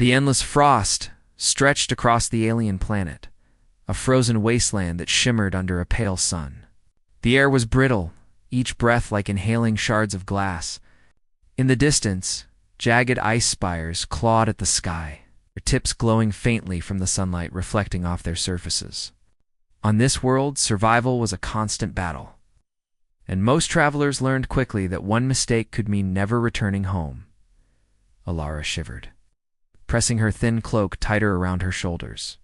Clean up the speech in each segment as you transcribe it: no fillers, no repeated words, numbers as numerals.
The endless frost stretched across the alien planet, a frozen wasteland that shimmered under a pale sun. The air was brittle, each breath like inhaling shards of glass. In the distance, jagged ice spires clawed at the sky, their tips glowing faintly from the sunlight reflecting off their surfaces. On this world, survival was a constant battle, and most travelers learned quickly that one mistake could mean never returning home. Alara shivered, pressing her thin cloak tighter around her shoulders.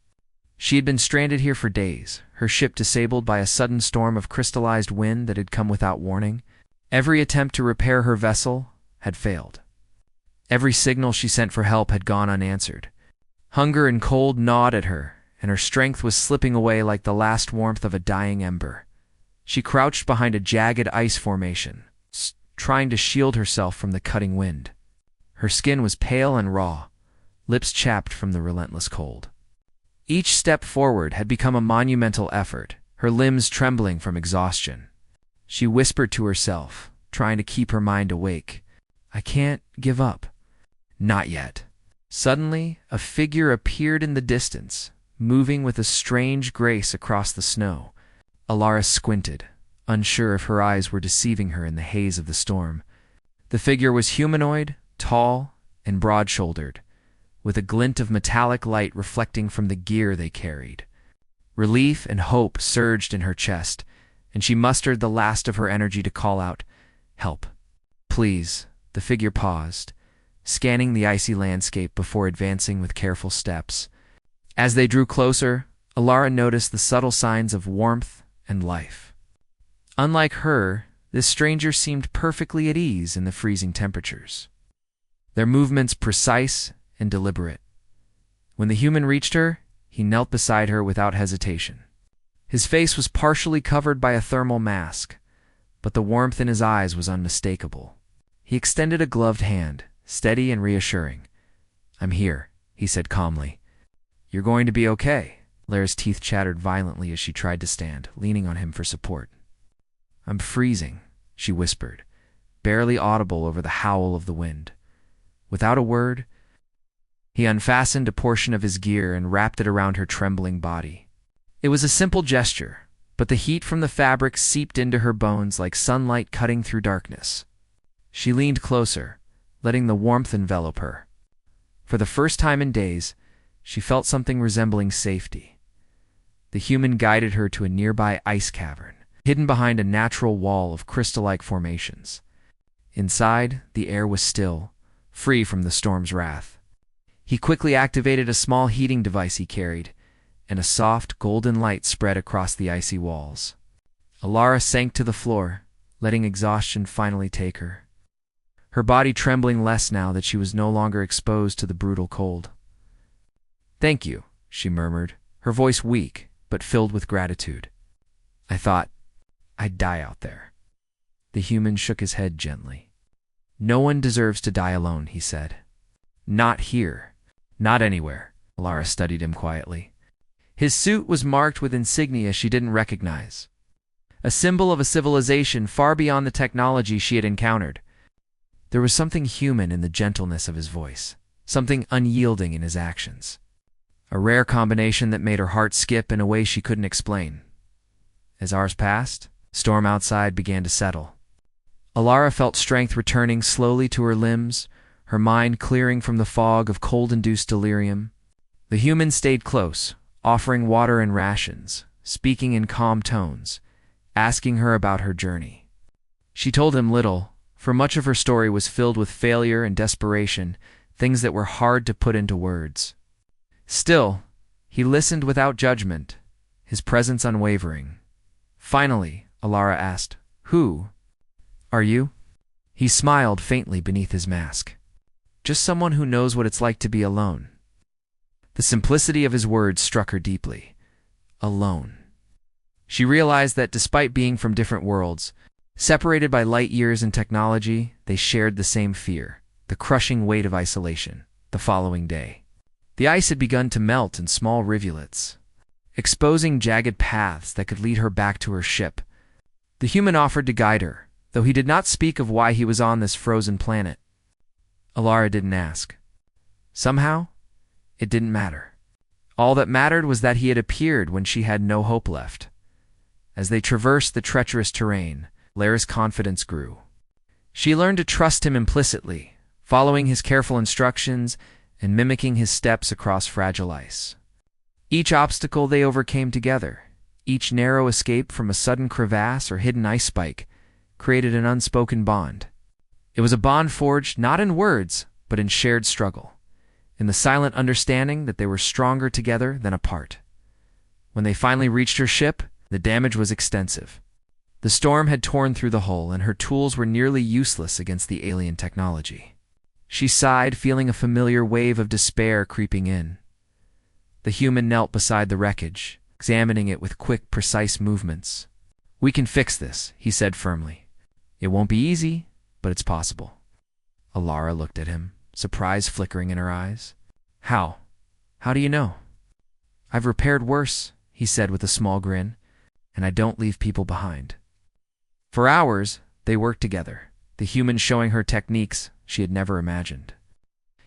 She had been stranded here for days, her ship disabled by a sudden storm of crystallized wind that had come without warning. Every attempt to repair her vessel had failed. Every signal she sent for help had gone unanswered. Hunger and cold gnawed at her, and her strength was slipping away like the last warmth of a dying ember. She crouched behind a jagged ice formation, trying to shield herself from the cutting wind. Her skin was pale and raw, lips chapped from the relentless cold. Each step forward had become a monumental effort, her limbs trembling from exhaustion. She whispered to herself, trying to keep her mind awake, "I can't give up." Not yet. Suddenly, a figure appeared in the distance, moving with a strange grace across the snow. Alara squinted, unsure if her eyes were deceiving her in the haze of the storm. The figure was humanoid, tall, and broad-shouldered, with a glint of metallic light reflecting from the gear they carried. Relief and hope surged in her chest, and she mustered the last of her energy to call out, "Help. Please." The figure paused, scanning the icy landscape before advancing with careful steps. As they drew closer, Alara noticed the subtle signs of warmth and life. Unlike her, this stranger seemed perfectly at ease in the freezing temperatures, their movements precise and deliberate. When the human reached her, he knelt beside her without hesitation. His face was partially covered by a thermal mask, but the warmth in his eyes was unmistakable. He extended a gloved hand, steady and reassuring. "I'm here," he said calmly. "You're going to be okay." Lara's teeth chattered violently as she tried to stand, leaning on him for support. "I'm freezing," she whispered, barely audible over the howl of the wind. Without a word, he unfastened a portion of his gear and wrapped it around her trembling body. It was a simple gesture, but the heat from the fabric seeped into her bones like sunlight cutting through darkness. She leaned closer, letting the warmth envelop her. For the first time in days, she felt something resembling safety. The human guided her to a nearby ice cavern, hidden behind a natural wall of crystal-like formations. Inside, the air was still, free from the storm's wrath. He quickly activated a small heating device he carried, and a soft, golden light spread across the icy walls. Alara sank to the floor, letting exhaustion finally take her, her body trembling less now that she was no longer exposed to the brutal cold. "Thank you," she murmured, her voice weak, but filled with gratitude. "I thought I'd die out there." The human shook his head gently. "No one deserves to die alone," he said. "Not here. Not anywhere." Alara studied him quietly. His suit was marked with insignia she didn't recognize, a symbol of a civilization far beyond the technology she had encountered. There was something human in the gentleness of his voice, something unyielding in his actions. A rare combination that made her heart skip in a way she couldn't explain. As hours passed, the storm outside began to settle. Alara felt strength returning slowly to her limbs, her mind clearing from the fog of cold-induced delirium. The human stayed close, offering water and rations, speaking in calm tones, asking her about her journey. She told him little, for much of her story was filled with failure and desperation, things that were hard to put into words. Still, he listened without judgment, his presence unwavering. Finally, Alara asked, "Who are you?" He smiled faintly beneath his mask. "Just someone who knows what it's like to be alone." The simplicity of his words struck her deeply. Alone. She realized that despite being from different worlds, separated by light years in technology, they shared the same fear, the crushing weight of isolation. The following day, the ice had begun to melt in small rivulets, exposing jagged paths that could lead her back to her ship. The human offered to guide her, though he did not speak of why he was on this frozen planet. Alara didn't ask. Somehow, It didn't matter. All that mattered was that he had appeared when she had no hope left. As they traversed the treacherous terrain, Lara's confidence grew. She learned to trust him implicitly, following his careful instructions and mimicking his steps across fragile ice. Each obstacle they overcame together, each narrow escape from a sudden crevasse or hidden ice spike, created an unspoken bond. It was a bond forged not in words, but in shared struggle, in the silent understanding that they were stronger together than apart. When they finally reached her ship, the damage was extensive. The storm had torn through the hull, and her tools were nearly useless against the alien technology. She sighed, feeling a familiar wave of despair creeping in. The human knelt beside the wreckage, examining it with quick, precise movements. "We can fix this," he said firmly. "It won't be easy, but it's possible." Alara looked at him, surprise flickering in her eyes. "How? How do you know?" "I've repaired worse," he said with a small grin, "and I don't leave people behind." For hours, they worked together, the human showing her techniques she had never imagined.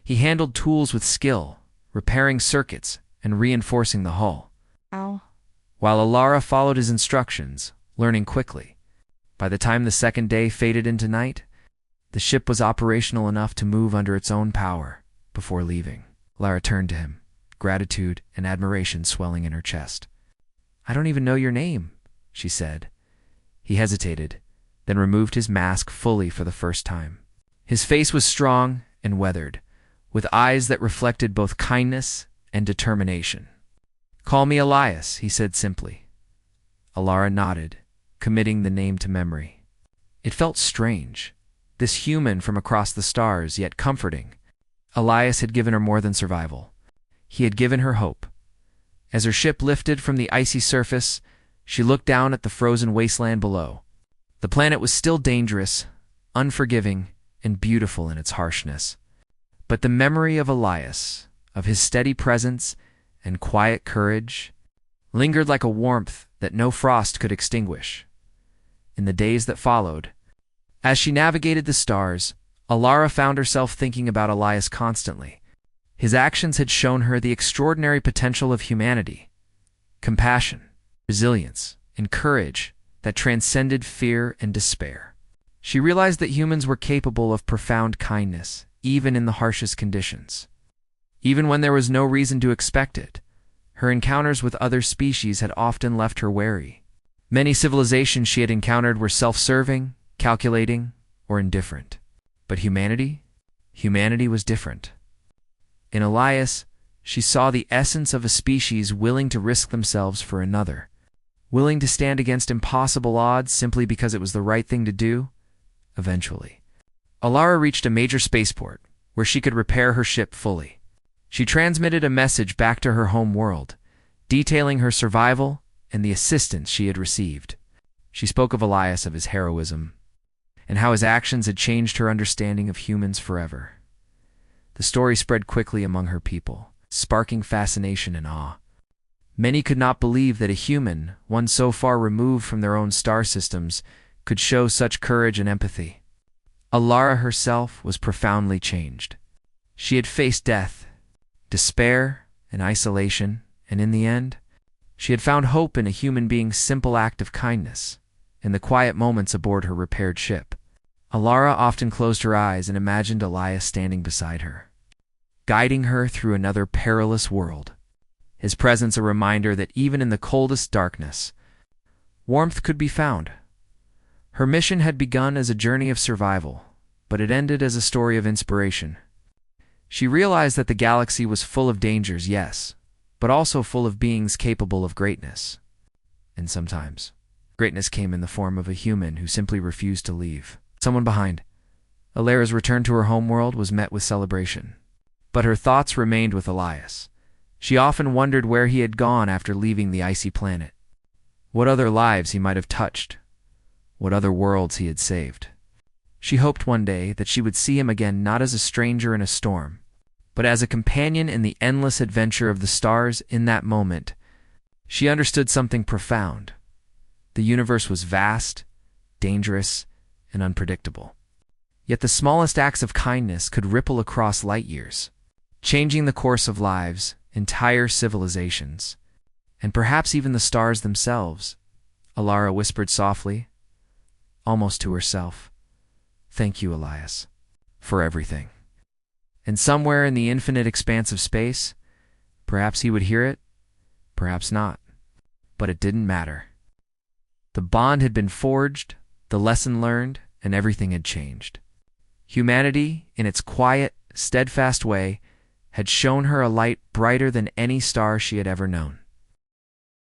He handled tools with skill, repairing circuits and reinforcing the hull. Ow. While Alara followed his instructions, learning quickly. By the time the second day faded into night, the ship was operational enough to move under its own power before leaving. Lara turned to him, gratitude and admiration swelling in her chest. "I don't even know your name," she said. He hesitated, then removed his mask fully for the first time. His face was strong and weathered, with eyes that reflected both kindness and determination. "Call me Elias," he said simply. Alara nodded, committing the name to memory. It felt strange, this human from across the stars, yet comforting. Elias had given her more than survival. He had given her hope. As her ship lifted from the icy surface, she looked down at the frozen wasteland below. The planet was still dangerous, unforgiving, and beautiful in its harshness. But the memory of Elias, of his steady presence and quiet courage, lingered like a warmth that no frost could extinguish. In the days that followed, as she navigated the stars, Alara found herself thinking about Elias constantly. His actions had shown her the extraordinary potential of humanity, compassion, resilience, and courage that transcended fear and despair. She realized that humans were capable of profound kindness, even in the harshest conditions. Even when there was no reason to expect it, her encounters with other species had often left her wary. Many civilizations she had encountered were self-serving, calculating, or indifferent. But humanity? Humanity was different. In Elias, she saw the essence of a species willing to risk themselves for another, willing to stand against impossible odds simply because it was the right thing to do. Eventually, Alara reached a major spaceport where she could repair her ship fully. She transmitted a message back to her home world, detailing her survival and the assistance she had received. She spoke of Elias, of his heroism, and how his actions had changed her understanding of humans forever. The story spread quickly among her people, sparking fascination and awe. Many could not believe that a human, one so far removed from their own star systems, could show such courage and empathy. Alara herself was profoundly changed. She had faced death, despair, and isolation, and in the end, she had found hope in a human being's simple act of kindness, in the quiet moments aboard her repaired ship. Alara often closed her eyes and imagined Elias standing beside her, guiding her through another perilous world, his presence a reminder that even in the coldest darkness, warmth could be found. Her mission had begun as a journey of survival, but it ended as a story of inspiration. She realized that the galaxy was full of dangers, yes, but also full of beings capable of greatness. And sometimes, greatness came in the form of a human who simply refused to leave someone behind. Alara's return to her homeworld was met with celebration, but her thoughts remained with Elias. She often wondered where he had gone after leaving the icy planet, what other lives he might have touched, what other worlds he had saved. She hoped one day that she would see him again, not as a stranger in a storm, but as a companion in the endless adventure of the stars. In that moment, she understood something profound. The universe was vast, dangerous, and unpredictable. Yet the smallest acts of kindness could ripple across light years. changing the course of lives, entire civilizations, and perhaps even the stars themselves. Alara whispered softly, almost to herself. Thank you, Elias, for everything. And somewhere in the infinite expanse of space, perhaps he would hear it, perhaps not. But it didn't matter. The bond had been forged, the lesson learned, and everything had changed. Humanity, in its quiet, steadfast way, had shown her a light brighter than any star she had ever known.